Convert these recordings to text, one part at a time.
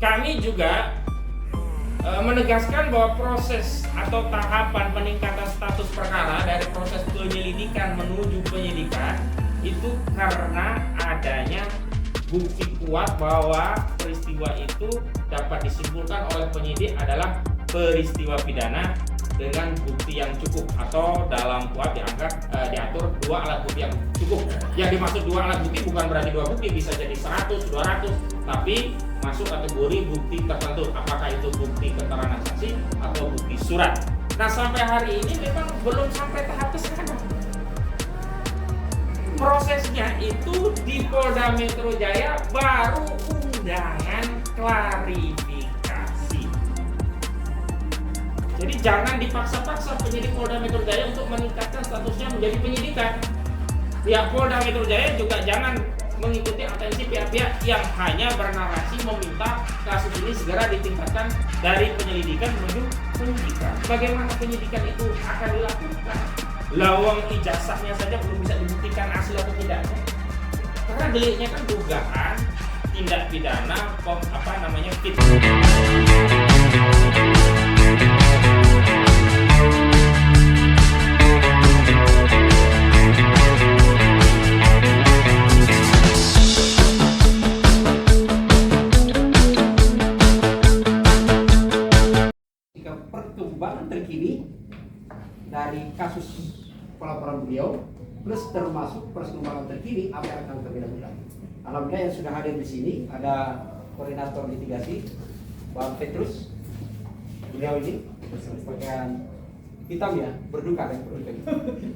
kami juga menegaskan bahwa proses atau tahapan peningkatan status perkara dari proses penyelidikan menuju penyidikan itu karena adanya bukti kuat bahwa peristiwa itu dapat disimpulkan oleh penyidik adalah peristiwa pidana dengan bukti yang cukup, atau dalam kuat diatur 2 alat bukti yang cukup. Yang dimaksud 2 alat bukti bukan berarti 2 bukti, bisa jadi 100, 200, tapi masuk kategori bukti tertentu, apakah itu bukti keterangan saksi atau bukti surat. Nah, sampai hari ini memang belum sampai tahap ke sana. Prosesnya itu di Polda Metro Jaya baru undangan klarifikasi. Jadi jangan dipaksa-paksa penyidik Polda Metro Jaya untuk meningkatkan statusnya menjadi penyidikan. Pihak Polda Metro Jaya juga jangan mengikuti atensi pihak-pihak yang hanya bernarasi meminta kasus ini segera ditingkatkan dari penyelidikan menuju penyidikan. Bagaimana penyidikan itu akan dilakukan? Lawang ijazahnya saja belum bisa dibuktikan asli atau tidaknya. Karena deliknya kan dugaan tindak pidana fitnah. Perkembangan terkini dari kasus pelaporan beliau plus termasuk perkembangan terkini apa yang akan kami lakukan. Alhamdulillah yang sudah hadir di sini ada koordinator litigasi Bang Petrus. Beliau ini berpakaian hitam ya, berduka kan?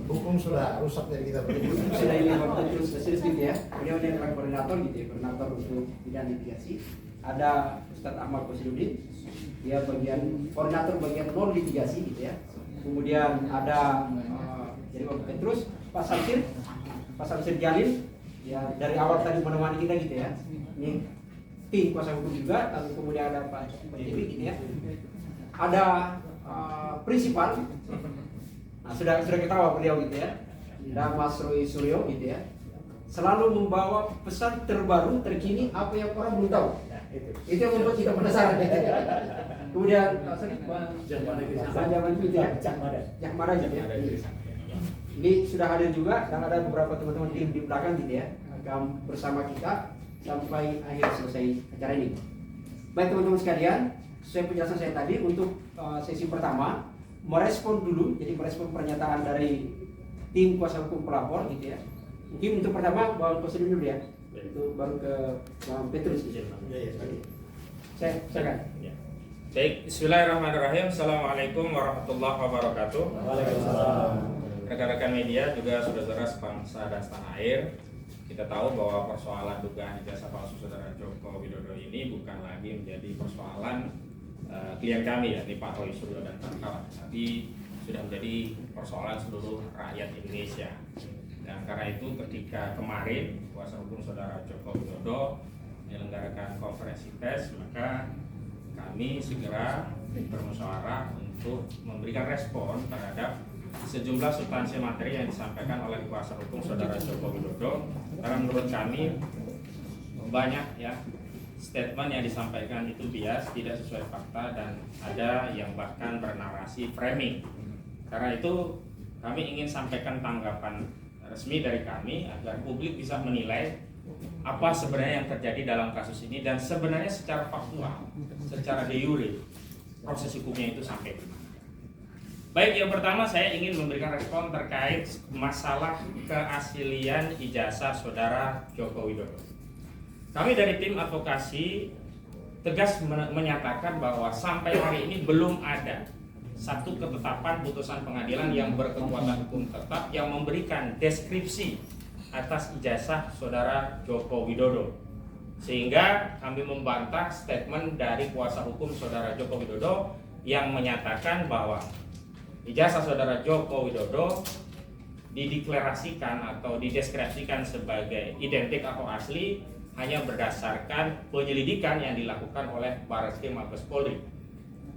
Hukum sudah rusak dari kita. Sudah ini Bang Petrus spesifik ya. Beliau ini adalah koordinator gitu ya, koordinator untuk bidang litigasi. Ada Ustadz Ahmad Kosidudin, dia koordinator bagian non litigasi gitu ya. Kemudian ada jadi Bang Petrus, Pak Samsir Jalil ya, dari awal tadi menemani kita gitu ya. Ini tim kuasa hukum juga, lalu kemudian ada Pak Dewi gitu ya. Ada prinsipal, nah, sudah ketawa beliau gitu ya. Dan Mas Roy Suryo gitu ya. Selalu membawa pesan terbaru terkini apa yang orang belum tahu. Itu yang membuat kita penasaran. Kemudian Jakmada gitu ya. Ini sudah hadir juga dan ada beberapa teman-teman tim di belakang gitu ya, akan bersama kita sampai akhir selesai acara ini. Baik teman-teman sekalian, sesuai penjelasan saya tadi untuk sesi pertama merespon dulu, jadi merespon pernyataan dari tim kuasa hukum pelapor gitu ya. Mungkin untuk pertama Bang Kosidudin dulu ya, itu baru ke Bang Petrus. Saya kan. Baik, bismillahirrahmanirrahim. Assalamualaikum warahmatullahi wabarakatuh. Waalaikumsalam. Rekan-rekan media juga saudara-saudara sebangsa dan setanah air, kita tahu bahwa persoalan dugaan ijazah palsu saudara Joko Widodo ini bukan lagi menjadi persoalan klien kami ya, ini Pak Roy Suryo dan kawan-kawan, tapi sudah menjadi persoalan seluruh rakyat Indonesia. Dan karena itu ketika kemarin kuasa hukum saudara Joko Widodo menyelenggarakan konferensi pers, maka kami segera bermusyawarah untuk memberikan respon terhadap sejumlah substansi materi yang disampaikan oleh kuasa hukum saudara Joko Widodo. Karena menurut kami banyak ya statement yang disampaikan itu bias, tidak sesuai fakta, dan ada yang bahkan bernarasi framing. Karena itu kami ingin sampaikan tanggapan resmi dari kami agar publik bisa menilai apa sebenarnya yang terjadi dalam kasus ini, dan sebenarnya secara faktual, secara de jure proses hukumnya itu sampai di mana. Baik, yang pertama saya ingin memberikan respon terkait masalah keaslian ijazah saudara Joko Widodo. Kami dari tim advokasi tegas menyatakan bahwa sampai hari ini belum ada satu ketetapan putusan pengadilan yang berkekuatan hukum tetap yang memberikan deskripsi atas ijazah saudara Joko Widodo, sehingga kami membantah statement dari kuasa hukum saudara Joko Widodo yang menyatakan bahwa ijazah saudara Joko Widodo dideklarasikan atau dideskripsikan sebagai identik atau asli hanya berdasarkan penyelidikan yang dilakukan oleh Barreskrim Mabes Polri.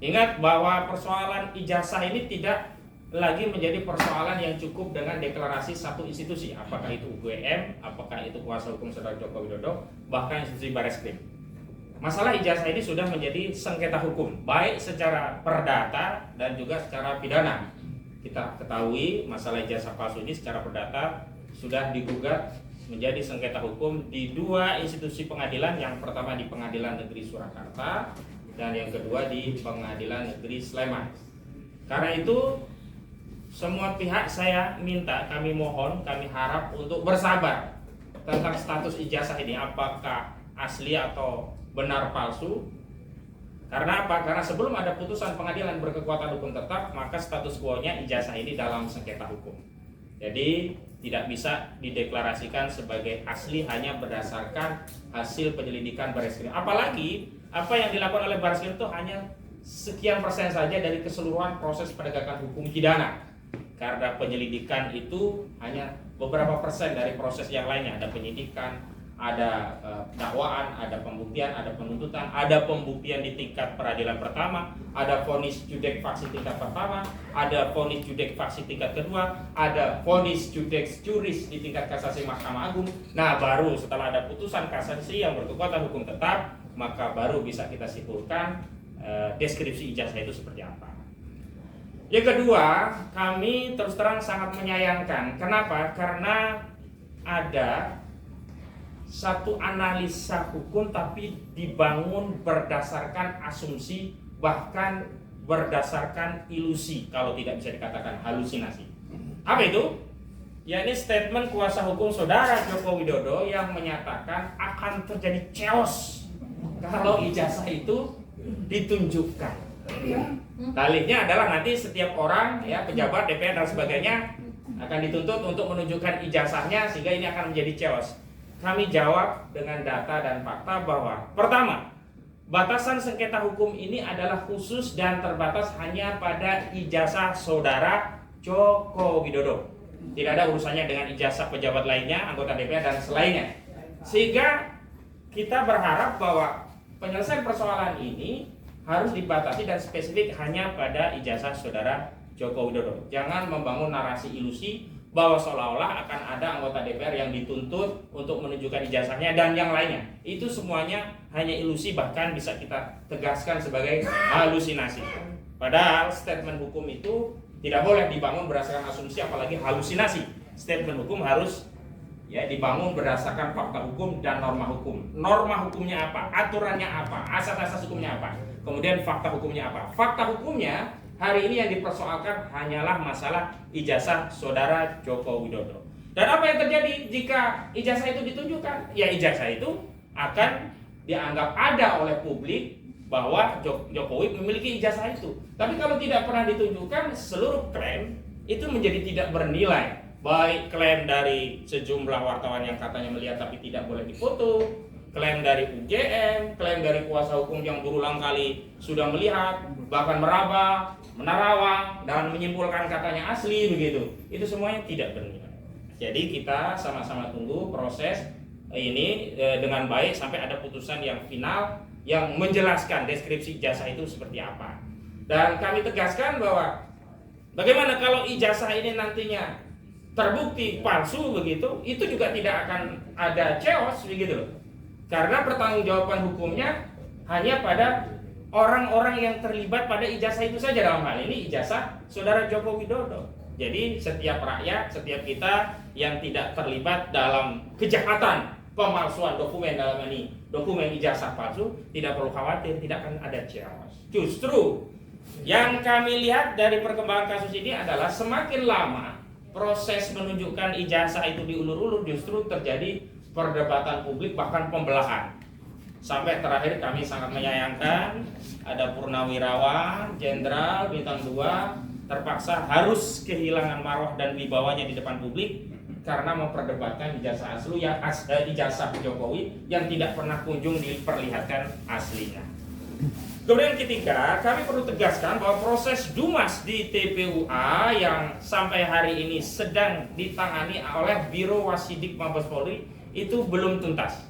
Ingat bahwa persoalan ijazah ini tidak lagi menjadi persoalan yang cukup dengan deklarasi satu institusi, apakah itu UGM, apakah itu kuasa hukum saudara Joko Widodo, bahkan institusi Barreskrim. masalah ijazah ini sudah menjadi sengketa hukum, baik secara perdata dan juga secara pidana. Kita ketahui masalah ijazah palsu ini secara perdata sudah digugat menjadi sengketa hukum di dua institusi pengadilan, yang pertama di Pengadilan Negeri Surakarta dan yang kedua di Pengadilan Negeri Sleman. Karena itu semua pihak saya minta, kami mohon, kami harap untuk bersabar tentang status ijazah ini, apakah asli atau benar palsu. Karena apa? Karena sebelum ada putusan pengadilan berkekuatan hukum tetap, maka status quo-nya ijazah ini dalam sengketa hukum. Jadi tidak bisa dideklarasikan sebagai asli hanya berdasarkan hasil penyelidikan Bareskrim. Apalagi apa yang dilakukan oleh Bareskrim itu hanya sekian persen saja dari keseluruhan proses penegakan hukum pidana. Karena penyelidikan itu hanya beberapa persen dari proses yang lainnya. Ada penyidikan, ada dakwaan, ada pembuktian, ada penuntutan, ada pembuktian di tingkat peradilan pertama, ada vonis judek faksi tingkat pertama, ada vonis judek faksi tingkat kedua, ada vonis judek juris di tingkat kasasi Mahkamah Agung. Nah, baru setelah ada putusan kasasi yang berkekuatan hukum tetap, maka baru bisa kita simpulkan deskripsi ijazah itu seperti apa. Yang kedua, kami terus terang sangat menyayangkan. Kenapa? Karena ada satu analisa hukum tapi dibangun berdasarkan asumsi, bahkan berdasarkan ilusi, kalau tidak bisa dikatakan halusinasi. Apa itu? Ya, ini statement kuasa hukum saudara Joko Widodo yang menyatakan akan terjadi chaos kalau ijazah itu ditunjukkan. Dalihnya adalah nanti setiap orang, ya, pejabat, DPR dan sebagainya akan dituntut untuk menunjukkan ijazahnya, sehingga ini akan menjadi chaos. Kami jawab dengan data dan fakta bahwa pertama, batasan sengketa hukum ini adalah khusus dan terbatas hanya pada ijazah saudara Joko Widodo. Tidak ada urusannya dengan ijazah pejabat lainnya, anggota DPR dan selainnya. Sehingga kita berharap bahwa penyelesaian persoalan ini harus dibatasi dan spesifik hanya pada ijazah saudara Joko Widodo. Jangan membangun narasi ilusi bahwa seolah-olah akan ada anggota DPR yang dituntut untuk menunjukkan ijazahnya dan yang lainnya. Itu semuanya hanya ilusi, bahkan bisa kita tegaskan sebagai halusinasi. Padahal statement hukum itu tidak boleh dibangun berdasarkan asumsi, apalagi halusinasi. Statement hukum harus, ya, dibangun berdasarkan fakta hukum dan norma hukum. Norma hukumnya apa? Aturannya apa? Asas-asas hukumnya apa? Kemudian fakta hukumnya apa? Fakta hukumnya hari ini yang dipersoalkan hanyalah masalah ijazah saudara Joko Widodo. Dan apa yang terjadi jika ijazah itu ditunjukkan? Ya, ijazah itu akan dianggap ada oleh publik bahwa Jokowi memiliki ijazah itu. Tapi kalau tidak pernah ditunjukkan, seluruh klaim itu menjadi tidak bernilai. Baik klaim dari sejumlah wartawan yang katanya melihat tapi tidak boleh difoto, klaim dari UGM, klaim dari kuasa hukum yang berulang kali sudah melihat, bahkan meraba, menerawang, dan menyimpulkan katanya asli begitu. Itu semuanya tidak bernilai. Jadi kita sama-sama tunggu proses ini dengan baik sampai ada putusan yang final yang menjelaskan deskripsi ijazah itu seperti apa. Dan kami tegaskan bahwa bagaimana kalau ijazah ini nantinya terbukti palsu begitu, itu juga tidak akan ada chaos begitu loh. Karena pertanggungjawaban hukumnya hanya pada orang-orang yang terlibat pada ijazah itu saja, dalam hal ini ijazah saudara Joko Widodo. Jadi setiap rakyat, setiap kita yang tidak terlibat dalam kejahatan pemalsuan dokumen, dalam ini dokumen ijazah palsu, tidak perlu khawatir, tidak akan ada chaos. Justru yang kami lihat dari perkembangan kasus ini adalah semakin lama proses menunjukkan ijazah itu diulur-ulur, justru terjadi perdebatan publik, bahkan pembelahan. Sampai terakhir kami sangat menyayangkan ada purnawirawan, jenderal, bintang 2 terpaksa harus kehilangan marwah dan wibawanya di depan publik karena memperdebatkan ijazah asli yang ijazah Jokowi yang tidak pernah kunjung diperlihatkan aslinya. Kemudian ketiga, kami perlu tegaskan bahwa proses Dumas di TPUA yang sampai hari ini sedang ditangani oleh Biro Wasidik Mabes Polri itu belum tuntas.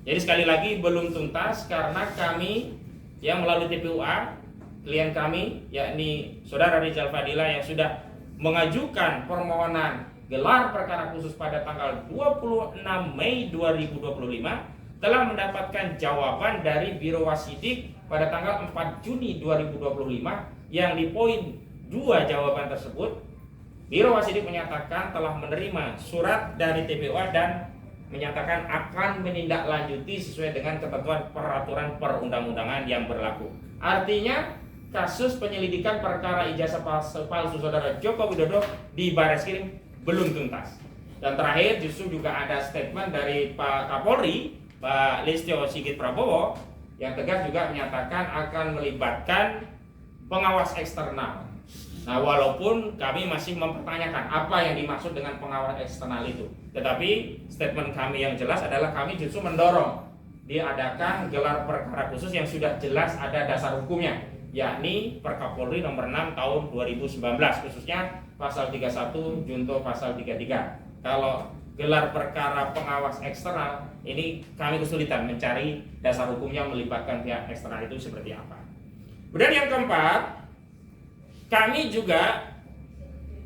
Jadi sekali lagi belum tuntas karena kami yang melalui TPUA, klien kami yakni Saudara Rizal Fadila yang sudah mengajukan permohonan gelar perkara khusus pada tanggal 26 Mei 2025, telah mendapatkan jawaban dari Biro Wasidik pada tanggal 4 Juni 2025 yang di poin 2 jawaban tersebut, Biro Wasidik menyatakan telah menerima surat dari TPUA dan menyatakan akan menindaklanjuti sesuai dengan ketentuan peraturan perundang-undangan yang berlaku. Artinya kasus penyelidikan perkara ijazah palsu saudara Joko Widodo di Barreskrim belum tuntas. Dan terakhir justru juga ada statement dari Pak Kapolri, Pak Listio Sigit Prabowo, yang tegas juga menyatakan akan melibatkan pengawas eksternal. Nah, walaupun kami masih mempertanyakan apa yang dimaksud dengan pengawas eksternal itu, tetapi statement kami yang jelas adalah kami justru mendorong diadakan gelar perkara khusus yang sudah jelas ada dasar hukumnya, yakni Perkapolri nomor 6 tahun 2019, khususnya pasal 31 junto pasal 33. Kalau gelar perkara pengawas eksternal ini kami kesulitan mencari dasar hukumnya melibatkan pihak eksternal itu seperti apa. Kemudian yang keempat, kami juga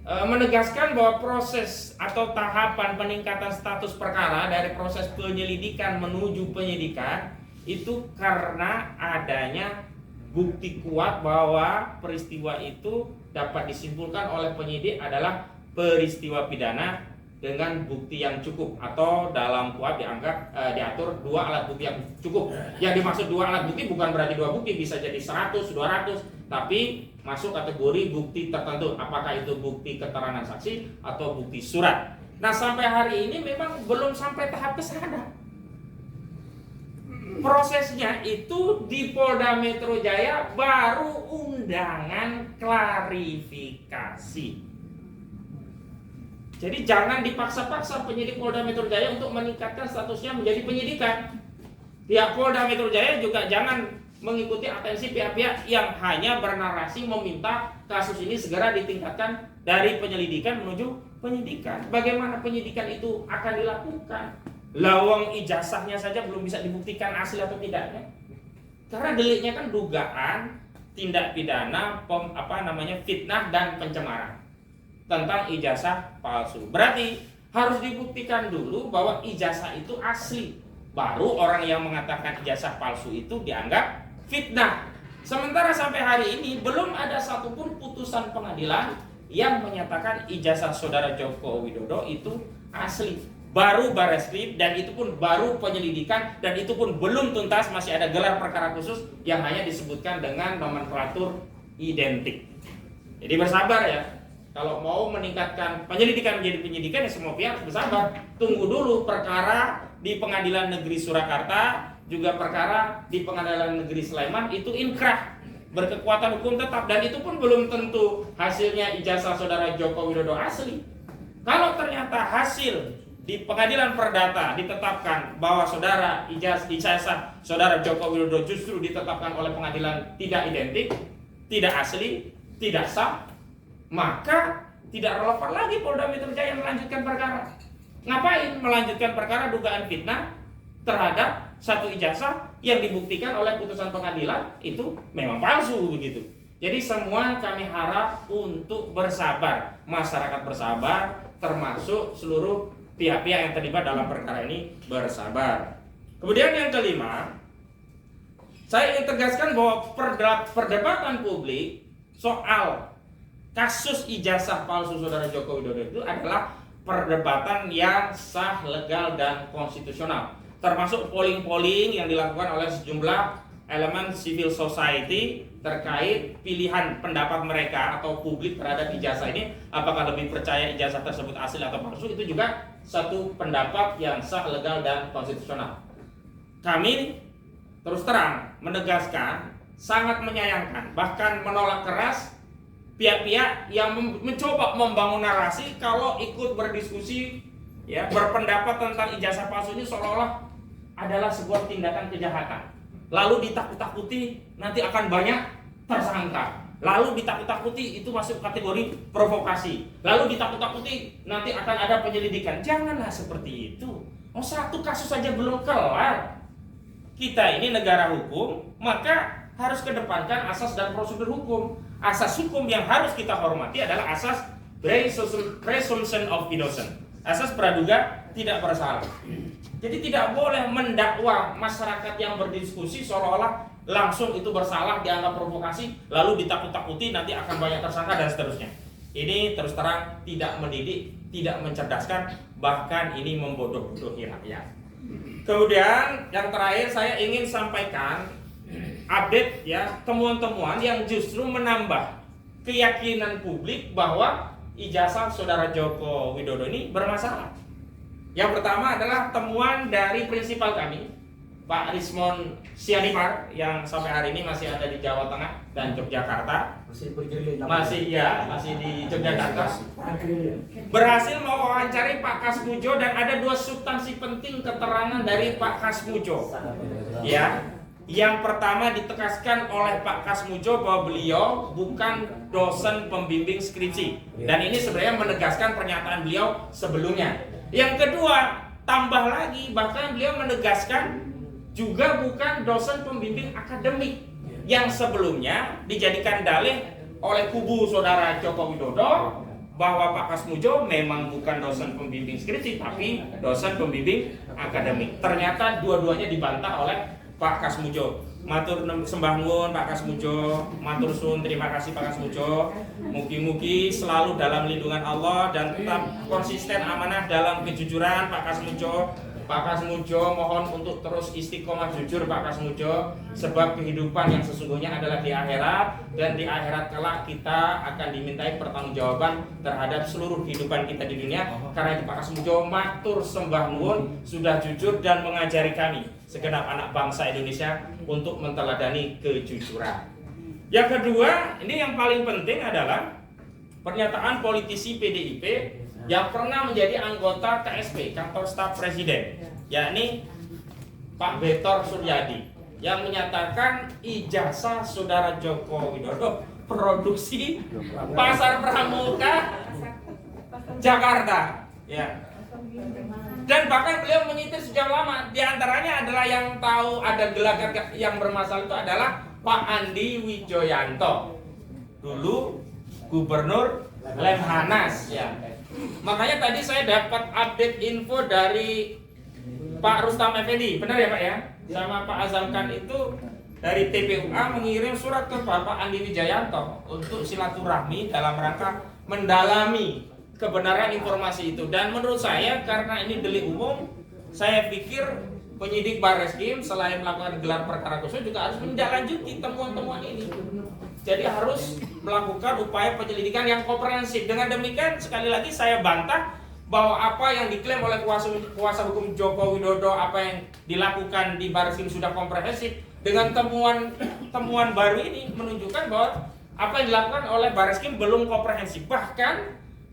menegaskan bahwa proses atau tahapan peningkatan status perkara dari proses penyelidikan menuju penyidikan itu karena adanya bukti kuat bahwa peristiwa itu dapat disimpulkan oleh penyidik adalah peristiwa pidana dengan bukti yang cukup, atau dalam KUHP diatur 2 alat bukti yang cukup. Yang dimaksud 2 alat bukti bukan berarti 2 bukti, bisa jadi 100, 200, tapi masuk kategori bukti tertentu, apakah itu bukti keterangan saksi atau bukti surat. Nah, sampai hari ini memang belum sampai tahap ke sana. Prosesnya itu di Polda Metro Jaya baru undangan klarifikasi. Jadi jangan dipaksa-paksa penyidik Polda Metro Jaya untuk meningkatkan statusnya menjadi penyidikan. Pihak Polda Metro Jaya juga jangan mengikuti atensi pihak-pihak yang hanya bernarasi meminta kasus ini segera ditingkatkan dari penyelidikan menuju penyidikan. Bagaimana penyidikan itu akan dilakukan? Lawang ijazahnya saja belum bisa dibuktikan asli atau tidaknya. Karena deliknya kan dugaan tindak pidana fitnah dan pencemaran tentang ijazah palsu. Berarti harus dibuktikan dulu bahwa ijazah itu asli, baru orang yang mengatakan ijazah palsu itu dianggap fitnah. Sementara sampai hari ini belum ada satupun putusan pengadilan yang menyatakan ijazah saudara Joko Widodo itu asli. Baru Barreskrim, dan itu pun baru penyelidikan, dan itu pun belum tuntas, masih ada gelar perkara khusus yang hanya disebutkan dengan nomenklatur identik. Jadi bersabar ya. Kalau mau meningkatkan penyelidikan menjadi penyidikan, ya semua pihak bersabar. Tunggu dulu perkara di Pengadilan Negeri Surakarta, juga perkara di Pengadilan Negeri Sleman itu inkrah, berkekuatan hukum tetap, dan itu pun belum tentu hasilnya ijazah saudara Joko Widodo asli. Kalau ternyata hasil di Pengadilan Perdata ditetapkan bahwa ijazah saudara Joko Widodo justru ditetapkan oleh pengadilan tidak identik, tidak asli, tidak sah, maka tidak relevan lagi Polda Metro Jaya melanjutkan perkara. Ngapain melanjutkan perkara dugaan fitnah terhadap satu ijazah yang dibuktikan oleh putusan pengadilan itu memang palsu begitu. Jadi semua kami harap untuk bersabar, masyarakat bersabar, termasuk seluruh pihak-pihak yang terlibat dalam perkara ini bersabar. Kemudian yang kelima, saya ingin tegaskan bahwa perdebatan publik soal kasus ijazah palsu saudara Joko Widodo itu adalah perdebatan yang sah, legal, dan konstitusional. Termasuk polling-polling yang dilakukan oleh sejumlah elemen civil society terkait pilihan pendapat mereka atau publik terhadap ijazah ini, apakah lebih percaya ijazah tersebut asli atau palsu, itu juga satu pendapat yang sah, legal, dan konstitusional. Kami terus terang menegaskan, sangat menyayangkan, bahkan menolak keras pihak-pihak yang mencoba membangun narasi kalau ikut berdiskusi, ya, berpendapat tentang ijazah palsu ini seolah-olah adalah sebuah tindakan kejahatan. Lalu ditakut-takuti nanti akan banyak tersangka. Lalu ditakut-takuti itu masuk kategori provokasi. Lalu ditakut-takuti nanti akan ada penyelidikan. Janganlah seperti itu. Oh, satu kasus saja belum kelar. Kita ini negara hukum, maka harus kedepankan asas dan prosedur hukum. Asas hukum yang harus kita hormati adalah asas presumption of innocence, asas praduga tidak bersalah. Jadi tidak boleh mendakwa masyarakat yang berdiskusi seolah-olah langsung itu bersalah, dianggap provokasi, lalu ditakut-takuti nanti akan banyak tersangka dan seterusnya. Ini terus terang tidak mendidik, tidak mencerdaskan, bahkan ini membodoh-bodohi rakyat. Kemudian yang terakhir saya ingin sampaikan update ya, temuan-temuan yang justru menambah keyakinan publik bahwa ijazah saudara Joko Widodo ini bermasalah. Yang pertama adalah temuan dari prinsipal kami, Pak Rismon Sianipar, yang sampai hari ini masih ada di Jawa Tengah dan Yogyakarta. Masih di Yogyakarta. Berhasil mewawancari Pak Kasmujo dan ada 2 substansi penting keterangan dari Pak Kasmujo. Ya, yang pertama ditegaskan oleh Pak Kasmujo bahwa beliau bukan dosen pembimbing skripsi, dan ini sebenarnya menegaskan pernyataan beliau sebelumnya. Yang kedua, tambah lagi, bahkan beliau menegaskan juga bukan dosen pembimbing akademik yang sebelumnya dijadikan dalih oleh kubu saudara Joko Widodo bahwa Pak Kasmujo memang bukan dosen pembimbing skripsi tapi dosen pembimbing akademik. Ternyata dua-duanya dibantah oleh Pak Kasmujo. Matur sembah nuwun Pak Kasmujo, matur suwun, terima kasih Pak Kasmujo. Mugi-mugi selalu dalam lindungan Allah dan tetap konsisten amanah dalam kejujuran Pak Kasmujo. Pak Kasmujo mohon untuk terus istiqomah jujur Pak Kasmujo, sebab kehidupan yang sesungguhnya adalah di akhirat, dan di akhirat kelak kita akan dimintai pertanggungjawaban terhadap seluruh kehidupan kita di dunia. Karena itu Pak Kasmujo matur sembah nuwun sudah jujur dan mengajari kami segenap anak bangsa Indonesia untuk menteladani kejujuran. Yang kedua, ini yang paling penting adalah pernyataan politisi PDIP yang pernah menjadi anggota KSP, Kantor Staf Presiden, yakni Pak Betor Suryadi, yang menyatakan ijazah saudara Joko Widodo produksi Pasar Pramuka Jakarta, ya. Dan bahkan beliau menyitir sejak lama. Di antaranya adalah yang tahu ada gelagat yang bermasalah itu adalah Pak Andi Wijoyanto, dulu Gubernur Lemhanas, ya. Makanya tadi saya dapat update info dari Pak Rustam Effendi, benar ya Pak ya? Sama Pak Azalkan itu dari TPUA mengirim surat ke Bapak Andi Wijayanto untuk silaturahmi dalam rangka mendalami kebenaran informasi itu. Dan menurut saya karena ini delik umum, saya pikir penyidik Barreskrim selain melakukan gelar perkara khusus juga harus menindaklanjuti temuan-temuan ini. Jadi harus melakukan upaya penyelidikan yang komprehensif. Dengan demikian sekali lagi saya bantah bahwa apa yang diklaim oleh kuasa hukum Joko Widodo, apa yang dilakukan di Barreskrim sudah komprehensif. Dengan temuan baru ini menunjukkan bahwa apa yang dilakukan oleh Barreskrim belum komprehensif. Bahkan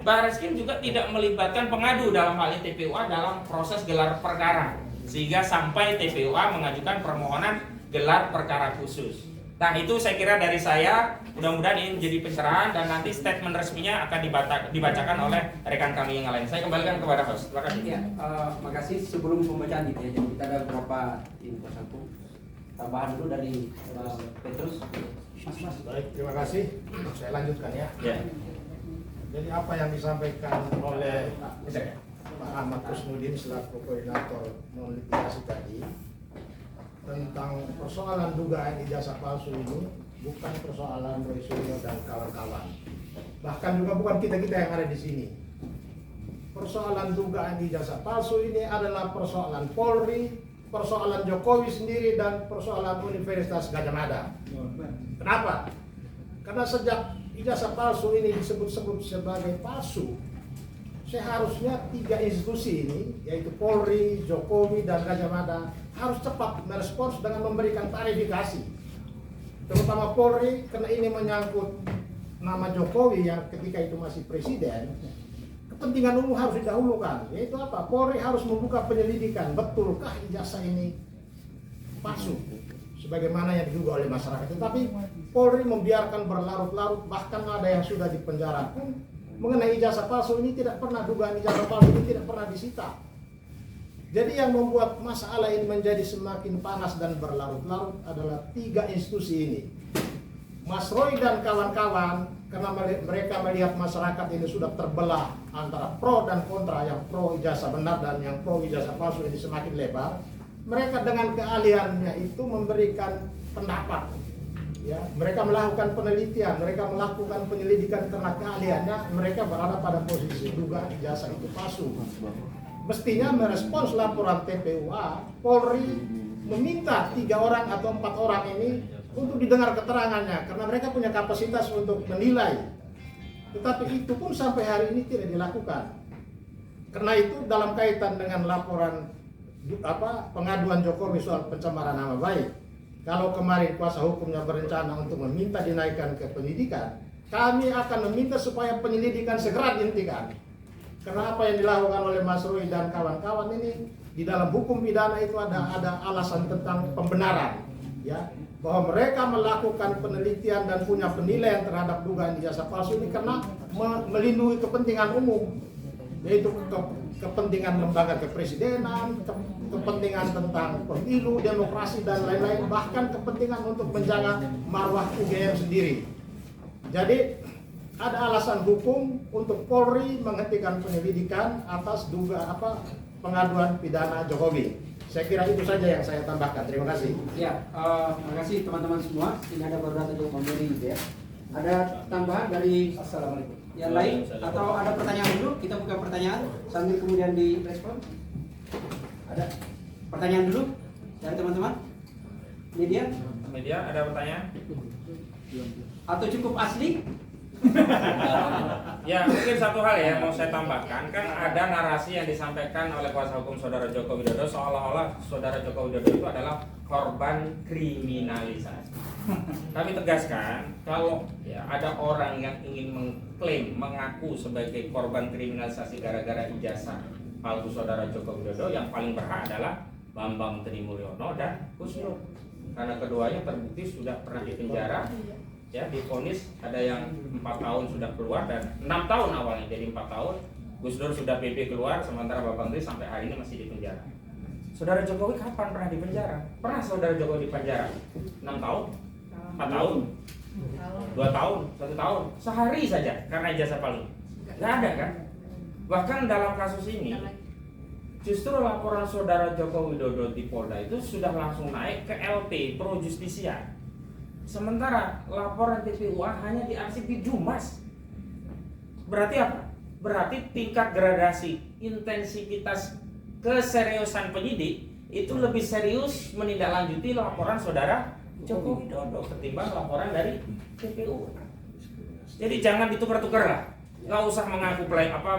Barreskrim juga tidak melibatkan pengadu dalam hal ini TPUA dalam proses gelar perkara, sehingga sampai TPUA mengajukan permohonan gelar perkara khusus. Nah itu saya kira dari saya, mudah-mudahan ini menjadi pencerahan dan nanti statement resminya akan dibacakan oleh rekan kami yang lain. Saya kembalikan kepada host. Terima kasih. Ya, makasih. Sebelum pembacaan gitu ya, jadi kita ada beberapa info satu tambahan dulu dari Petrus. Mas. Baik, terima kasih. Saya lanjutkan ya. Ya. Jadi apa yang disampaikan oleh Pak Ahmad Kusnudin selaku koordinator non-likuidasi tadi tentang persoalan dugaan ijazah palsu ini bukan persoalan Roy Suryo dan kawan-kawan. Bahkan juga bukan kita-kita yang ada di sini. Persoalan dugaan ijazah palsu ini adalah persoalan Polri, persoalan Jokowi sendiri, dan persoalan Universitas Gadjah Mada. Kenapa? Karena sejak ijazah palsu ini disebut-sebut sebagai palsu, seharusnya 3 institusi ini, yaitu Polri, Jokowi, dan Gadjah Mada, harus cepat merespons dengan memberikan klarifikasi. Terutama Polri, karena ini menyangkut nama Jokowi yang ketika itu masih presiden. Kepentingan umum harus didahulukan, yaitu apa? Polri harus membuka penyelidikan, betulkah ijazah ini palsu sebagaimana yang diduga oleh masyarakat. Tetapi Polri membiarkan berlarut-larut, bahkan ada yang sudah dipenjara pun mengenai ijazah palsu ini. Tidak pernah dugaan ijazah palsu ini tidak pernah disita. Jadi yang membuat masalah ini menjadi semakin panas dan berlarut-larut adalah 3 institusi ini. Mas Roy dan kawan-kawan, karena mereka melihat masyarakat ini sudah terbelah antara pro dan kontra, yang pro ijazah benar dan yang pro ijazah palsu ini semakin lebar, mereka dengan keahliannya itu memberikan pendapat. Ya, mereka melakukan penelitian, mereka melakukan penyelidikan karena keahliannya, mereka berada pada posisi dugaan ijazah itu palsu. Mestinya merespons laporan TPUA, Polri meminta 3 orang atau 4 orang ini untuk didengar keterangannya, karena mereka punya kapasitas untuk menilai. Tetapi itu pun sampai hari ini tidak dilakukan. Karena itu dalam kaitan dengan laporan pengaduan Jokowi soal pencemaran nama baik, kalau kemarin kuasa hukumnya berencana untuk meminta dinaikkan ke penyidikan, kami akan meminta supaya penyelidikan segera dihentikan. Karena apa yang dilakukan oleh Mas Roy dan kawan-kawan ini di dalam hukum pidana itu ada alasan tentang pembenaran, ya, bahwa mereka melakukan penelitian dan punya penilaian terhadap dugaan ijazah palsu ini karena melindungi kepentingan umum, yaitu kepentingan lembaga kepresidenan, kepentingan tentang pemilu, demokrasi dan lain-lain, bahkan kepentingan untuk menjaga marwah UGM sendiri. Jadi ada alasan hukum untuk Polri menghentikan penyelidikan atas pengaduan pidana Jokowi. Saya kira itu saja yang saya tambahkan. Terima kasih. Ya, terima kasih teman-teman semua. Ini ada beberapa untuk memberi gitu ya. Ada tambahan dari Assalamualaikum. Yang lain atau ada pertanyaan dulu? Kita buka pertanyaan sambil kemudian direspon. Ada pertanyaan dulu dari teman-teman? Media ada pertanyaan? Atau cukup asli? Ya, mungkin satu hal ya mau saya tambahkan, kan ada narasi yang disampaikan oleh kuasa hukum Saudara Joko Widodo seolah-olah Saudara Joko Widodo itu adalah korban kriminalisasi. Kami tegaskan, kalau ya ada orang yang ingin mengklaim, mengaku sebagai korban kriminalisasi gara-gara ijazah palsu Saudara Joko Widodo, yang paling berhak adalah Bambang Trimulyono dan Gus Dur, karena keduanya terbukti sudah pernah dipenjara. Ya, divonis ada yang 4 tahun sudah keluar dan 6 tahun awalnya jadi 4 tahun. Gus Dur sudah PP keluar, sementara Bambang Tri sampai hari ini masih di penjara. Saudara Jokowi kapan pernah di penjara? Pernah Saudara Jokowi di penjara? 6 tahun? 4 tahun? 2 tahun? 1 tahun? Sehari saja karena ijazah palsu. Nggak ada kan? Bahkan dalam kasus ini justru laporan Saudara Joko Widodo di Polda itu sudah langsung naik ke LP Pro Justisia. Sementara laporan TPUA hanya diarsip di Jumas. Berarti apa? Berarti tingkat gradasi intensitas keseriusan penyidik itu lebih serius menindaklanjuti laporan Saudara Joko Widodo ketimbang laporan dari TPUA. Jadi jangan ditukar-tukar lah. Nggak usah mengaku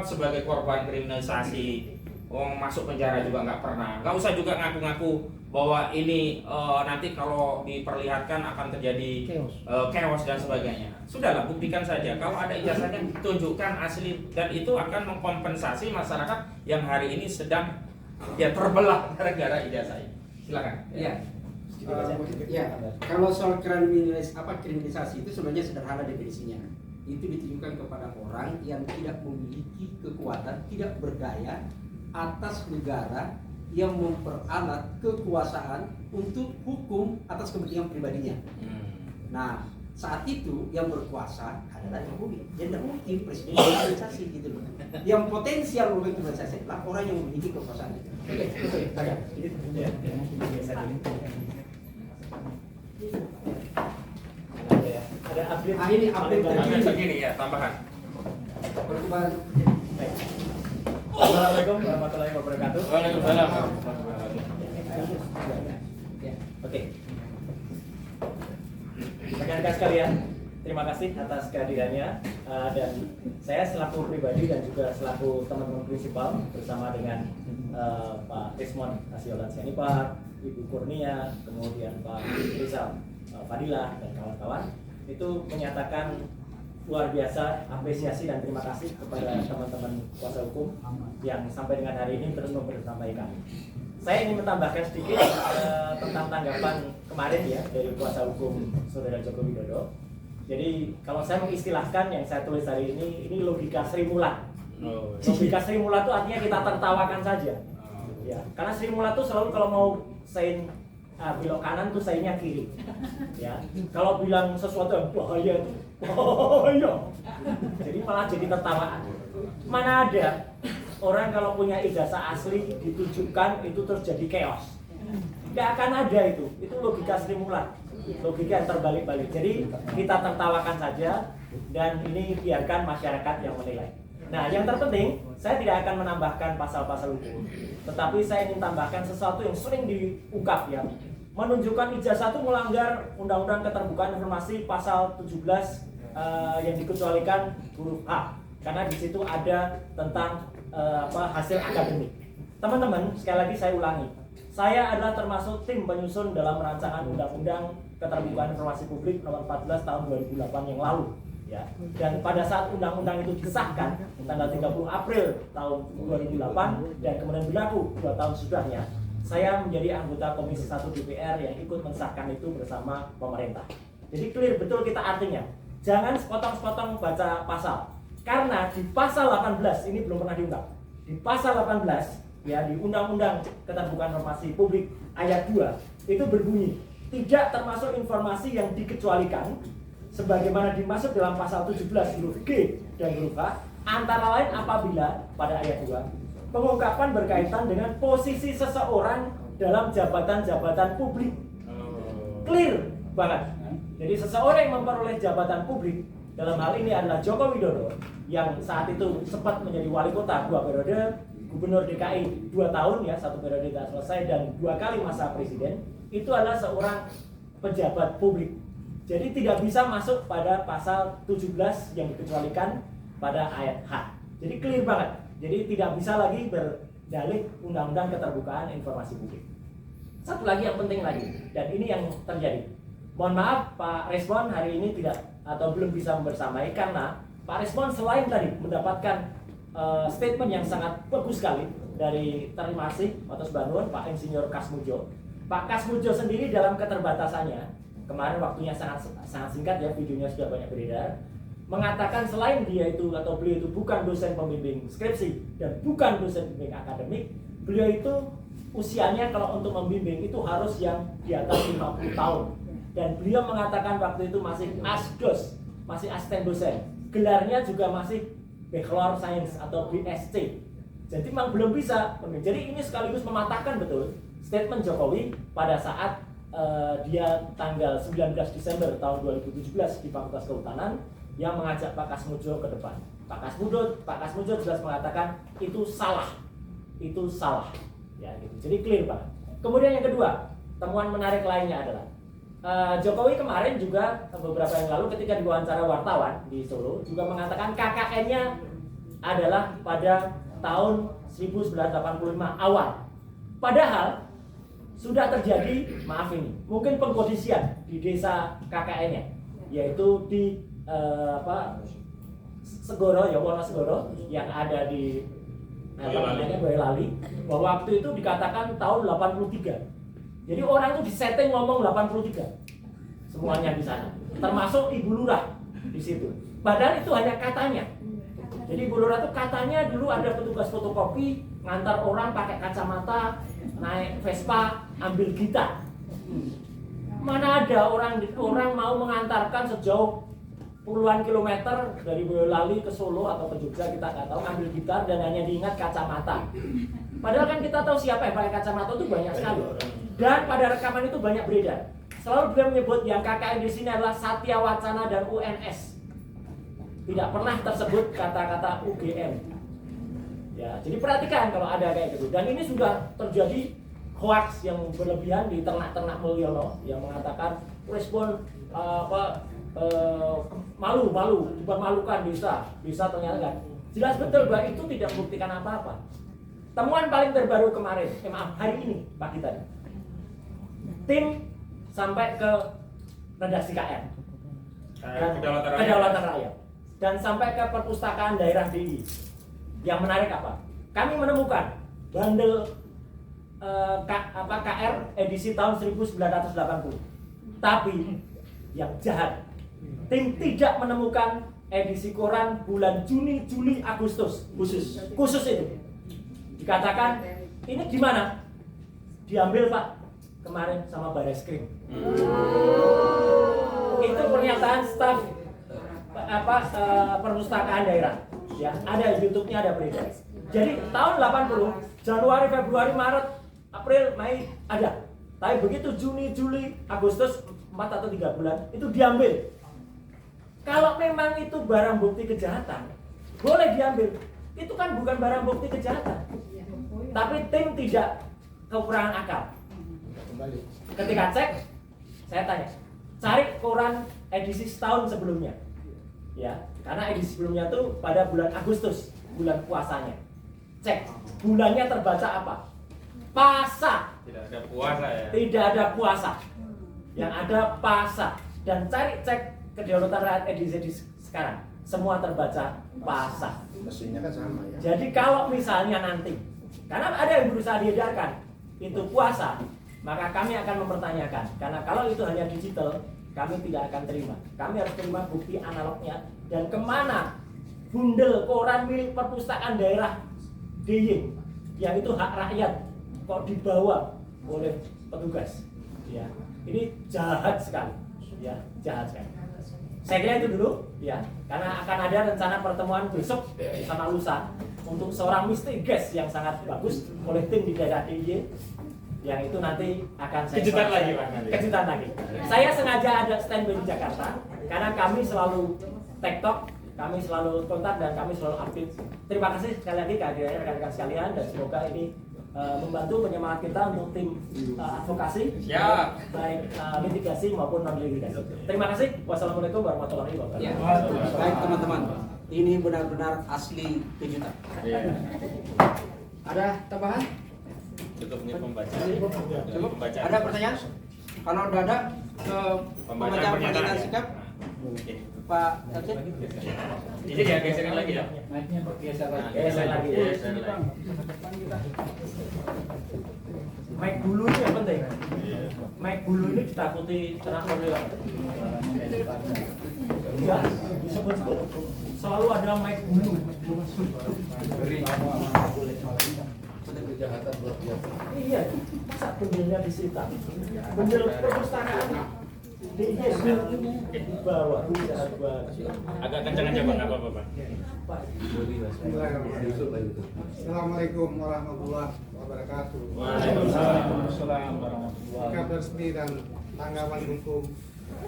sebagai korban kriminalisasi. Masuk penjara juga nggak pernah. Nggak usah juga ngaku-ngaku bahwa ini nanti kalau diperlihatkan akan terjadi chaos dan sebagainya. Sudahlah, buktikan saja. Kalau ada ijazahnya, tunjukkan asli, dan itu akan mengkompensasi masyarakat yang hari ini sedang ya terbelah gara-gara ijazah ini. Silakan. Ya. Ya, kalau soal kriminalisasi itu sebenarnya sederhana definisinya. Itu ditujukan kepada orang yang tidak memiliki kekuatan, tidak berdaya atas negara yang memperalat kekuasaan untuk hukum atas kepentingan pribadinya. Nah, saat itu yang berkuasa adalah Jokowi. Jadi tidak mungkin presiden kriminalisasi gitu loh. Yang potensial untuk kriminalisasi adalah orang yang memiliki kekuasaan. Oke, saya. Ada update. Ini update begini ya, tambahan. perkembangan. Assalamualaikum warahmatullahi wabarakatuh. Waalaikumsalam. Oke. Rekan-rekan sekalian, terima kasih atas kehadirannya, dan saya selaku pribadi dan juga selaku teman-teman prinsipal bersama dengan Pak Rismon Nasiolan Sianipar, Ibu Kurnia, kemudian Pak Rizal Fadilah dan kawan-kawan itu menyatakan luar biasa apresiasi dan terima kasih kepada teman-teman kuasa hukum yang sampai dengan hari ini terus membersamai kami. Saya ingin menambahkan sedikit tentang tanggapan kemarin ya dari kuasa hukum Saudara Joko Widodo. Jadi kalau saya mengistilahkan yang saya tulis hari ini logika Sri Mulat. Logika Sri Mulat itu artinya kita tertawakan saja. Ya, karena Sri Mulat itu selalu kalau mau saying belok kanan tuh sayanya kiri. Ya, kalau bilang sesuatu yang bahaya itu bahaya. Jadi malah jadi tertawaan. Mana ada orang kalau punya ijazah asli ditujukan itu terus jadi chaos. Nggak akan ada itu logika Sri Mulat, logika yang terbalik-balik. Jadi kita tertawakan saja dan ini biarkan masyarakat yang menilai. Nah, yang terpenting saya tidak akan menambahkan pasal-pasal hukum, tetapi saya ingin tambahkan sesuatu yang sering diungkap ya, menunjukkan ijazah itu melanggar Undang-Undang Keterbukaan Informasi pasal 17 yang dikecualikan huruf H, karena di situ ada tentang hasil akademik. Teman-teman, sekali lagi saya ulangi, saya adalah termasuk tim penyusun dalam rancangan Undang-Undang Keterbukaan Informasi Publik nomor 14 tahun 2008 yang lalu. Ya. Dan pada saat undang-undang itu disahkan tanggal 30 April tahun 2008 dan kemudian berlaku 2 tahun sudahnya, saya menjadi anggota Komisi 1 DPR yang ikut mensahkan itu bersama pemerintah. Jadi clear betul kita artinya. Jangan sepotong-sepotong baca pasal. Karena di pasal 18 ini belum pernah diungkap. Di pasal 18 ya di Undang-Undang Keterbukaan Informasi Publik ayat 2 itu berbunyi tidak termasuk informasi yang dikecualikan sebagaimana dimaksud dalam pasal 17 huruf G dan huruf H, antara lain apabila pada ayat 2 pengungkapan berkaitan dengan posisi seseorang dalam jabatan-jabatan publik. Clear banget. Jadi seseorang yang memperoleh jabatan publik dalam hal ini adalah Joko Widodo yang saat itu sempat menjadi wali kota 2 periode, gubernur DKI 2 tahun ya, 1 periode tidak selesai dan 2 kali masa presiden, itu adalah seorang pejabat publik. Jadi tidak bisa masuk pada pasal 17 yang dikecualikan pada ayat H. Jadi clear banget. Jadi tidak bisa lagi berdalih Undang-Undang Keterbukaan Informasi Publik. Satu lagi yang penting lagi, dan ini yang terjadi. Mohon maaf Pak Resmond hari ini tidak atau belum bisa bersamai karena Pak Resmond selain tadi mendapatkan statement yang sangat bagus sekali dari terima kasih atas bantuan Pak Insinyur Kasmujo. Pak Kasmujo sendiri dalam keterbatasannya kemarin waktunya sangat singkat ya, videonya sudah banyak beredar, mengatakan selain dia itu atau beliau itu bukan dosen pembimbing skripsi dan bukan dosen pembimbing akademik, beliau itu usianya kalau untuk membimbing itu harus yang di atas 50 tahun dan beliau mengatakan waktu itu masih asdos, masih asisten dosen, gelarnya juga masih Bachelor Science atau BSc, jadi memang belum bisa. Jadi ini sekaligus mematahkan betul statement Jokowi pada saat dia tanggal 19 Desember tahun 2017 di Fakultas Kehutanan yang mengajak Pak Kasmujo ke depan. Pak Kasmujo jelas mengatakan itu salah, ya gitu. Jadi clear banget. Kemudian yang kedua, temuan menarik lainnya adalah Jokowi kemarin juga beberapa yang lalu ketika diwawancara wartawan di Solo juga mengatakan KKN-nya adalah pada tahun 1985 awal. Padahal sudah terjadi, maaf ini, mungkin pengkondisian di desa KKN-nya, yaitu di Segoro ya, Wonosegoro yang ada di Boyolali, bahwa waktu itu dikatakan tahun 83. Jadi orang itu disetting ngomong 83 semuanya di sana, termasuk Ibu Lurah di situ. Padahal itu hanya katanya. Jadi Ibu Lurah itu katanya dulu ada petugas fotokopi ngantar orang pakai kacamata, naik Vespa, ambil gitar. Mana ada orang mau mengantarkan sejauh puluhan kilometer dari Boyolali ke Solo atau ke Jogja, kita nggak tahu, ambil gitar dan hanya diingat kacamata. Padahal kan kita tahu siapa yang pakai kacamata itu banyak sekali. Dan pada rekaman itu banyak beredar. Selalu beliau menyebut yang KKN di sini adalah Satya Wacana dan UNS. Tidak pernah tersebut kata-kata UGM. Ya, jadi perhatikan kalau ada kayak gitu. Dan ini sudah terjadi hoax yang berlebihan di ternak-ternak Mulyono yang mengatakan respon malu, dipermalukan bisa ternyata kan. Jelas betul bahwa itu tidak membuktikan apa-apa. Temuan paling terbaru kemarin, hari ini pagi tadi, tim sampai ke redaksi KM, Kedaulatan Rakyat, dan sampai ke perpustakaan daerah DI. Yang menarik apa? Kami menemukan bandel KR edisi tahun 1980. Tapi yang jahat, tim tidak menemukan edisi koran bulan Juni, Juli, Agustus khusus itu. Dikatakan ini gimana? Diambil Pak, kemarin sama Bareskrim. Itu pernyataan staf perpustakaan daerah. Ya, ada YouTube-nya, ada beredar. Jadi tahun 80, Januari, Februari, Maret, April, Mei ada. Tapi begitu Juni, Juli, Agustus 4 atau 3 bulan itu diambil. Kalau memang itu barang bukti kejahatan, boleh diambil. Itu kan bukan barang bukti kejahatan. Tapi tim tidak kekurangan akal. Ketika cek, saya tanya, cari koran edisi setahun sebelumnya. Ya, karena edisi sebelumnya itu pada bulan Agustus, bulan puasanya. Cek, bulannya terbaca apa? Pasa. Tidak ada puasa ya. Tidak ada puasa. Yang ada pasa. Dan cari cek kedaulatan rakyat edisi sekarang. Semua terbaca pasa. Mesinnya kan sama ya. Jadi kalau misalnya nanti, karena ada yang berusaha diedarkan, itu puasa, maka kami akan mempertanyakan. Karena kalau itu hanya digital, kami tidak akan terima. Kami harus terima bukti analognya. Dan kemana bundel koran milik perpustakaan daerah DIY, yang itu hak rakyat, kok dibawa oleh petugas? Ya, ini jahat sekali. Ya, jahat sekali. Saya kira itu dulu, ya, karena akan ada rencana pertemuan besok sama lusa untuk seorang Mr. Guest yang sangat bagus oleh tim di daerah DIY, yang itu nanti akan saya Kejutan lagi, Pak, nanti. Kejutan lagi. Saya sengaja ada standby di Jakarta karena kami selalu TikTok, kami selalu kontak dan kami selalu update. Terima kasih sekali lagi kehadirannya rekan-rekan sekalian dan semoga ini membantu penyemangat kita untuk tim advokasi, Ya. baik litigasi maupun non litigasi. Terima kasih. Wassalamualaikum warahmatullahi wabarakatuh. Ya. Baik teman-teman, ini benar-benar asli kejutan. Iya. Ada tambahan? Cukup ini pembacaan. Cukup? Pembacaan. Ada pertanyaan? Kalau tidak ada, pembacaan pernyataan sikap Oke. Pak LC. Jadi ya geserin lagi ya. Geser lagi. Geser lagi. Geser lagi. Mic dulu ini yang penting. Mic dulu ini ditakuti terang lewat. Ya, disebut-sebut selalu ada mic dulu. Iya, masa bendelnya disita? Bendel perpustakaan dibawa. Agak kencang aja Bang, apa-apa Bang. Assalamualaikum warahmatullahi wabarakatuh. Waalaikumsalam warahmatullahi Sikap resmi dan tanggapan hukum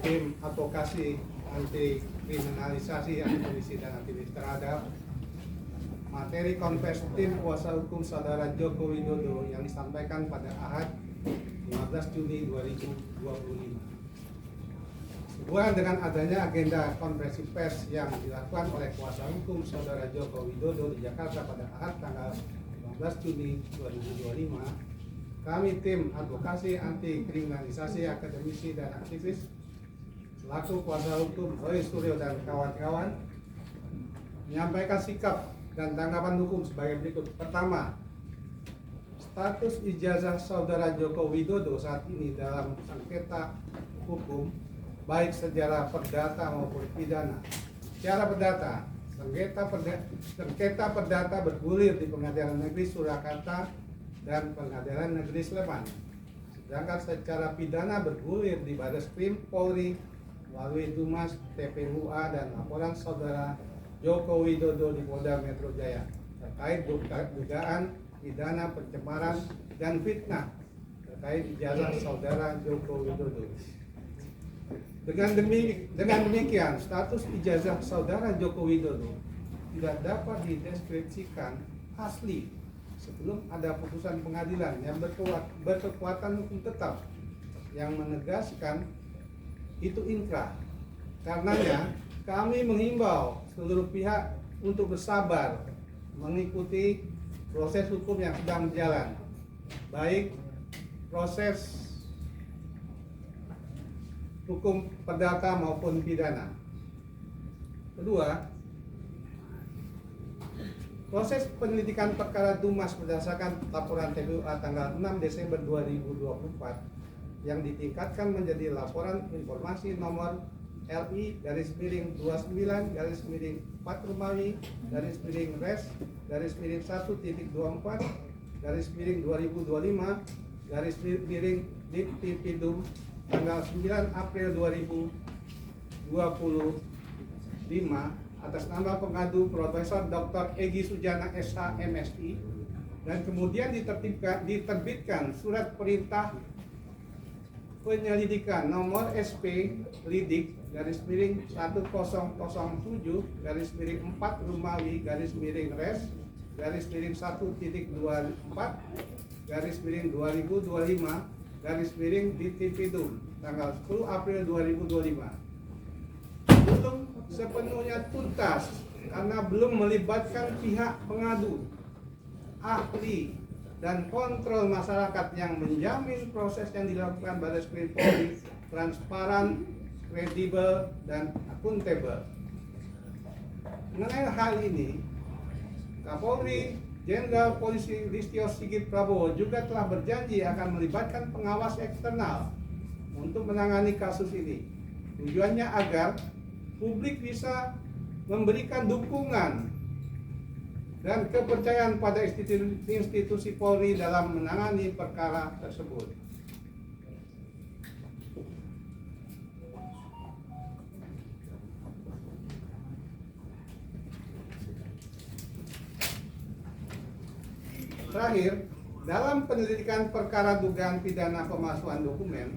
tim advokasi anti kriminalisasi aktivis dan aktivis terhadap materi konvers tim kuasa hukum saudara Joko Widodo yang disampaikan pada Ahad 15 Juni 2025. Sebuah dengan adanya agenda konferensi pers yang dilakukan oleh kuasa hukum saudara Joko Widodo di Jakarta pada Ahad tanggal 15 Juni 2025, kami tim advokasi anti kriminalisasi akademisi dan aktivis selaku kuasa hukum Roy Suryo dan kawan-kawan menyampaikan sikap dan tanggapan hukum sebagai berikut. Pertama, status ijazah saudara Joko Widodo saat ini dalam sengketa hukum baik secara perdata maupun pidana. Secara perdata, sengketa perdata bergulir di Pengadilan Negeri Surakarta dan Pengadilan Negeri Sleman. Sedangkan secara pidana bergulir di Bareskrim Polri melalui Dumas, TPUA dan laporan saudara Joko Widodo di Polda Metro Jaya terkait dugaan pidana pencemaran dan fitnah terkait ijazah saudara Joko Widodo. Dengan demikian, status ijazah saudara Joko Widodo tidak dapat dideskripsikan asli sebelum ada putusan pengadilan yang berkekuatan hukum tetap yang menegaskan itu inkrah. Karenanya, kami menghimbau seluruh pihak untuk bersabar mengikuti proses hukum yang sedang berjalan, baik proses hukum perdata maupun pidana. Kedua, proses penyelidikan perkara Dumas berdasarkan laporan TPUA tanggal 6 Desember 2024 yang ditingkatkan menjadi laporan informasi nomor LI-4-4-Res-1.24-2025-2025 Diktipidum tanggal 9 April 2025 atas nama pengadu Profesor Dr. Egy Sujana SH MSI, dan kemudian diterbitkan surat perintah penyelidikan nomor SP Lidik _1007 Rumawi _Res _1/24/2025 Diktipidum tanggal 10 April 2025 belum sepenuhnya tuntas karena belum melibatkan pihak pengadu, ahli, dan kontrol masyarakat yang menjamin proses yang dilakukan Barreskrim Polri transparan, kredibel, dan akuntabel. Mengenai hal ini, Kapolri Jenderal Polisi Listio Sigit Prabowo juga telah berjanji akan melibatkan pengawas eksternal untuk menangani kasus ini. Tujuannya agar publik bisa memberikan dukungan dan kepercayaan pada institusi Polri dalam menangani perkara tersebut. Terakhir, dalam penyelidikan perkara dugaan pidana pemalsuan dokumen,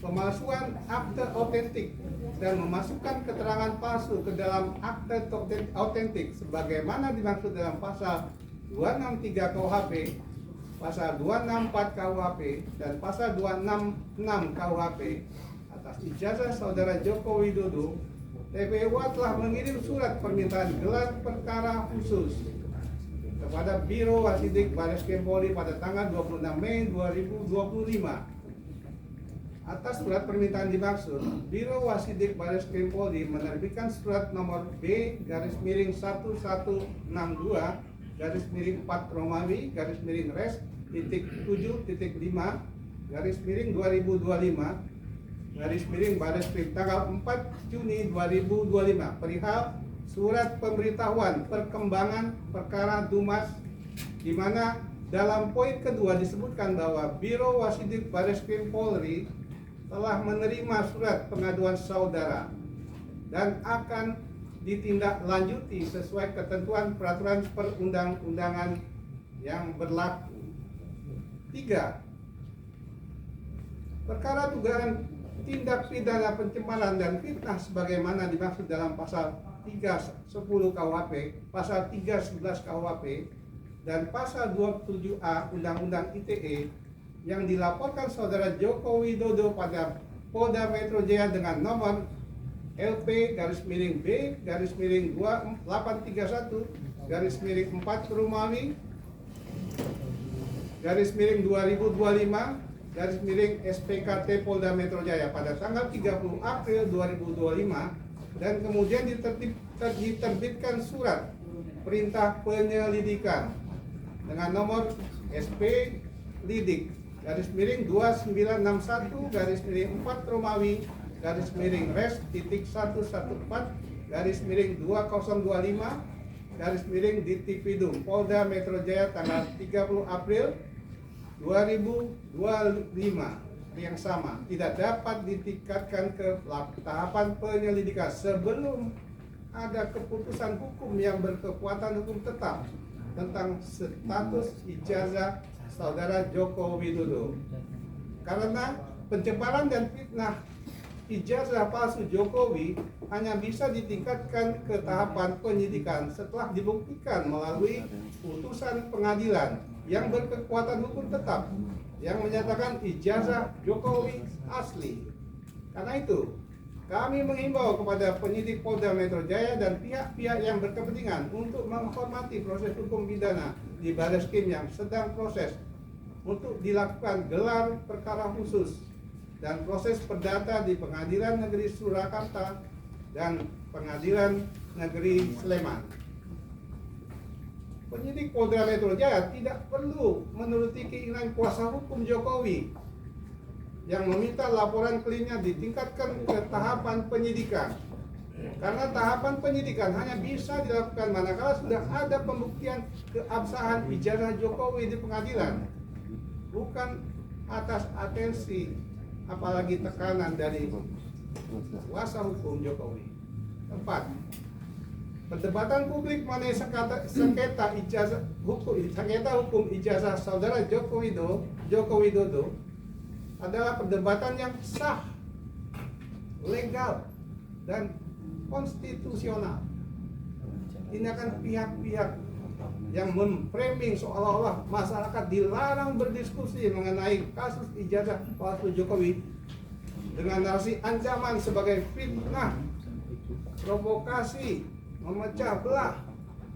pemalsuan akte otentik, dan memasukkan keterangan palsu ke dalam akte otentik sebagaimana dimaksud dalam pasal 263 KUHP, pasal 264 KUHP, dan pasal 266 KUHP atas ijazah Saudara Joko Widodo, TPWA telah mengirim surat permintaan gelar perkara khusus kepada Biro Wasidik Barreskrim Polri pada tanggal 26 Mei 2025. Atas surat permintaan dimaksud, Biro Wasidik Barreskrim Polri menerbitkan surat nomor B/1162/4 Romawi _Res _5/2025 Barreskrim tanggal 4 Juni 2025 perihal surat pemberitahuan perkembangan perkara Dumas, di mana dalam poin kedua disebutkan bahwa Biro Wasidik Barreskrim Polri telah menerima surat pengaduan saudara dan akan ditindaklanjuti sesuai ketentuan peraturan perundang-undangan yang berlaku. 3. Perkara dugaan tindak pidana pencemaran dan fitnah sebagaimana dimaksud dalam pasal 310 KUHP, pasal 311 KUHP, dan pasal 27A Undang-Undang ITE yang dilaporkan Saudara Joko Widodo pada Polda Metro Jaya dengan nomor LP_B/2831-4 Rumawi _2025 SPKT Polda Metro Jaya pada tanggal 30 April 2025, dan kemudian diterbitkan surat perintah penyelidikan dengan nomor SP Lidik _2961-4 Romawi _Res _114-2025 Diktipidum Polda Metro Jaya tanggal 30 April 2025 yang sama tidak dapat ditingkatkan ke tahapan penyelidikan sebelum ada keputusan hukum yang berkekuatan hukum tetap tentang status ijazah Saudara Joko Widodo. Karena pencemaran dan fitnah ijazah palsu Jokowi hanya bisa ditingkatkan ke tahapan penyidikan setelah dibuktikan melalui putusan pengadilan yang berkekuatan hukum tetap yang menyatakan ijazah Jokowi asli. Karena itu, kami menghimbau kepada penyidik Polda Metro Jaya dan pihak-pihak yang berkepentingan untuk menghormati proses hukum pidana di Barreskrim yang sedang proses untuk dilakukan gelar perkara khusus dan proses perdata di Pengadilan Negeri Surakarta dan Pengadilan Negeri Sleman. Penyidik Polda Metro Jaya tidak perlu menuruti keinginan kuasa hukum Jokowi yang meminta laporan kliennya ditingkatkan ke tahapan penyidikan. Karena tahapan penyidikan hanya bisa dilakukan manakala sudah ada pembuktian keabsahan ijazah Jokowi di pengadilan, bukan atas atensi apalagi tekanan dari kuasa hukum Jokowi. 4. Perdebatan publik mengenai sengketa hukum ijazah saudara Joko Widodo adalah perdebatan yang sah, legal, dan konstitusional. Tindakan pihak-pihak yang memframing seolah-olah masyarakat dilarang berdiskusi mengenai kasus ijazah palsu Jokowi dengan narasi ancaman sebagai fitnah, provokasi, memecah belah,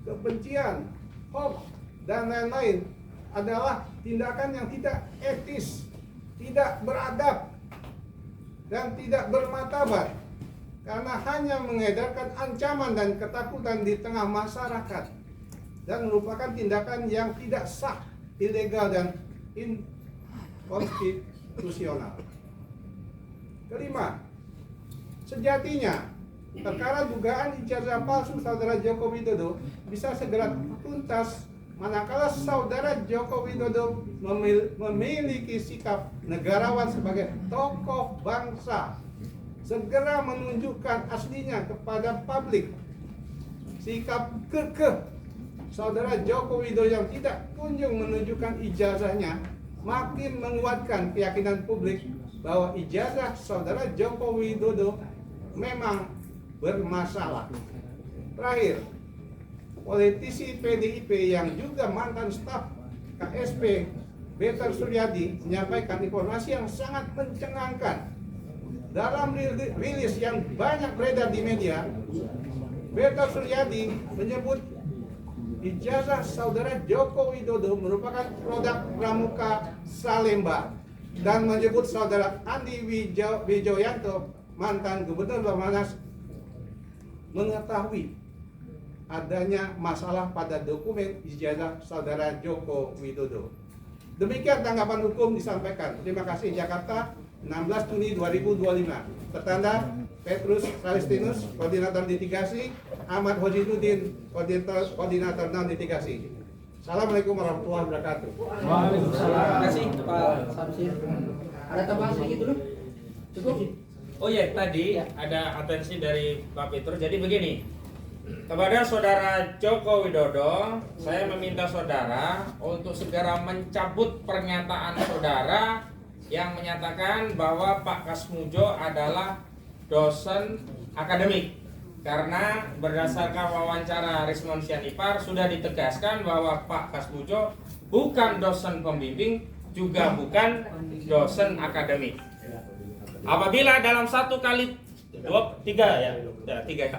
kebencian, hoax, dan lain-lain adalah tindakan yang tidak etis, tidak beradab, dan tidak bermartabat karena hanya mengedarkan ancaman dan ketakutan di tengah masyarakat dan merupakan tindakan yang tidak sah, ilegal, dan inkonstitusional. 5. Sejatinya perkara dugaan ijazah palsu saudara Joko Widodo bisa segera tuntas manakala saudara Joko Widodo memiliki sikap negarawan sebagai tokoh bangsa, segera menunjukkan aslinya kepada publik. Sikap kekeh saudara Joko Widodo yang tidak kunjung menunjukkan ijazahnya makin menguatkan keyakinan publik bahwa ijazah saudara Joko Widodo memang bermasalah. Terakhir, politisi PDIP yang juga mantan staf KSP Betar Suryadi menyampaikan informasi yang sangat mencengangkan. Dalam rilis yang banyak beredar di media, Betar Suryadi menyebut ijazah saudara Joko Widodo merupakan produk Pramuka Salemba dan menyebut saudara Andi Wijoyanto, mantan Gubernur Banyumas, mengetahui adanya masalah pada dokumen ijazah saudara Joko Widodo. Demikian tanggapan hukum disampaikan. Terima kasih. Jakarta, 16 Juni 2025. Tertanda Petrus Salistinus, Koordinator Litigasi, Ahmad Hojinuddin, Koordinator Non Litigasi. Assalamualaikum warahmatullahi wabarakatuh. Waalaikumsalam. Terima kasih Pak Samsir. Ada tambahan sedikit dulu? Cukup? Oh ya, tadi ada atensi dari Pak Petrus. Jadi begini, kepada saudara Joko Widodo, saya meminta saudara untuk segera mencabut pernyataan saudara yang menyatakan bahwa Pak Kasmujo adalah dosen akademik. Karena berdasarkan wawancara Rismon Sianipar sudah ditegaskan bahwa Pak Kasmujo bukan dosen pembimbing, juga bukan dosen akademik. Apabila dalam 1 kali 3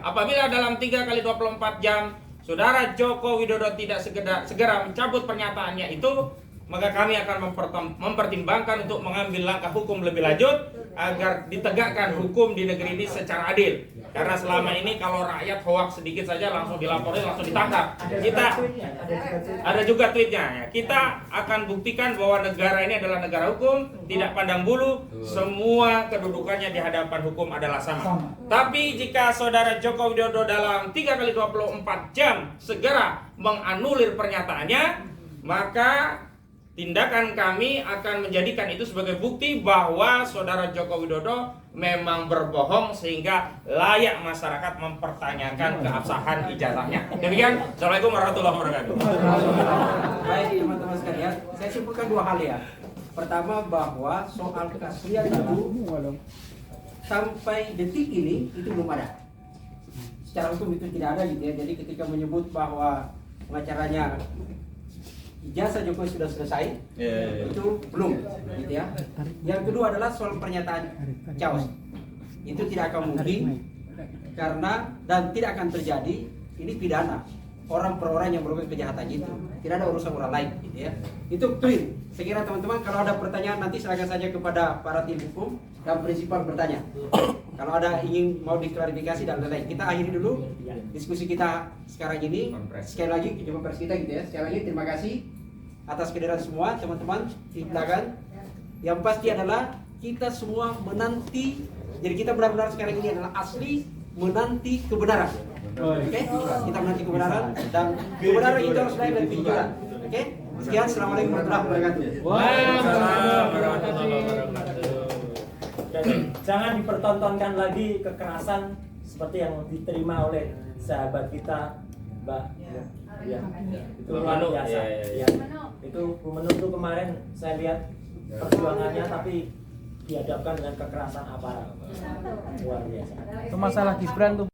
apabila dalam 3 kali 24 jam saudara Joko Widodo tidak segera mencabut pernyataannya itu, maka kami akan mempertimbangkan untuk mengambil langkah hukum lebih lanjut agar ditegakkan hukum di negeri ini secara adil. Karena selama ini kalau rakyat hoax sedikit saja langsung dilaporin, langsung ditangkap. Kita ada juga tweetnya ya. Kita akan buktikan bahwa negara ini adalah negara hukum, tidak pandang bulu, semua kedudukannya di hadapan hukum adalah sama. Tapi jika saudara Joko Widodo dalam 3 kali 24 jam segera menganulir pernyataannya, maka tindakan kami akan menjadikan itu sebagai bukti bahwa saudara Joko Widodo memang berbohong sehingga layak masyarakat mempertanyakan keabsahan ijazahnya. Demikian, Assalamualaikum warahmatullahi wabarakatuh. Baik teman-teman sekalian, saya simpulkan 2 hal ya. Pertama, bahwa soal keaslian itu sampai detik ini itu belum ada. Secara hukum itu tidak ada gitu ya. Jadi ketika menyebut bahwa pengacaranya ijazah Jokowi sudah selesai, itu belum, gitu ya. Yang kedua adalah soal pernyataan Chaos. Itu tidak akan mungkin karena dan tidak akan terjadi. Ini pidana orang per orang yang melakukan kejahatan itu, tidak ada urusan orang lain, gitu ya. Itu clear. Saya kira teman-teman kalau ada pertanyaan nanti silakan saja kepada para tim hukum dan prinsipal bertanya. Kalau ada ingin mau diklarifikasi dan lain-lain. Kita akhiri dulu diskusi kita sekarang ini. Sekali lagi jumpa pers kita gitu ya. Sekali lagi terima kasih atas kehadiran semua teman-teman di belakang. Yang pasti adalah kita semua menanti. Jadi kita benar-benar sekarang ini adalah asli menanti kebenaran. Oke? Kita menanti kebenaran dan kebenaran itu harus lain dari kejujuran. Oke? Sekian, assalamualaikum warahmatullahi wabarakatuh. Waalaikumsalam warahmatullahi wabarakatuh. Dan jangan dipertontonkan lagi kekerasan seperti yang diterima oleh sahabat kita Mbak. Ya, itu luar biasa. Ya. Itu Bu Menu tuh kemarin saya lihat perjuangannya tapi dihadapkan dengan kekerasan aparat. Luar biasa. Itu masalah Gibran tuh.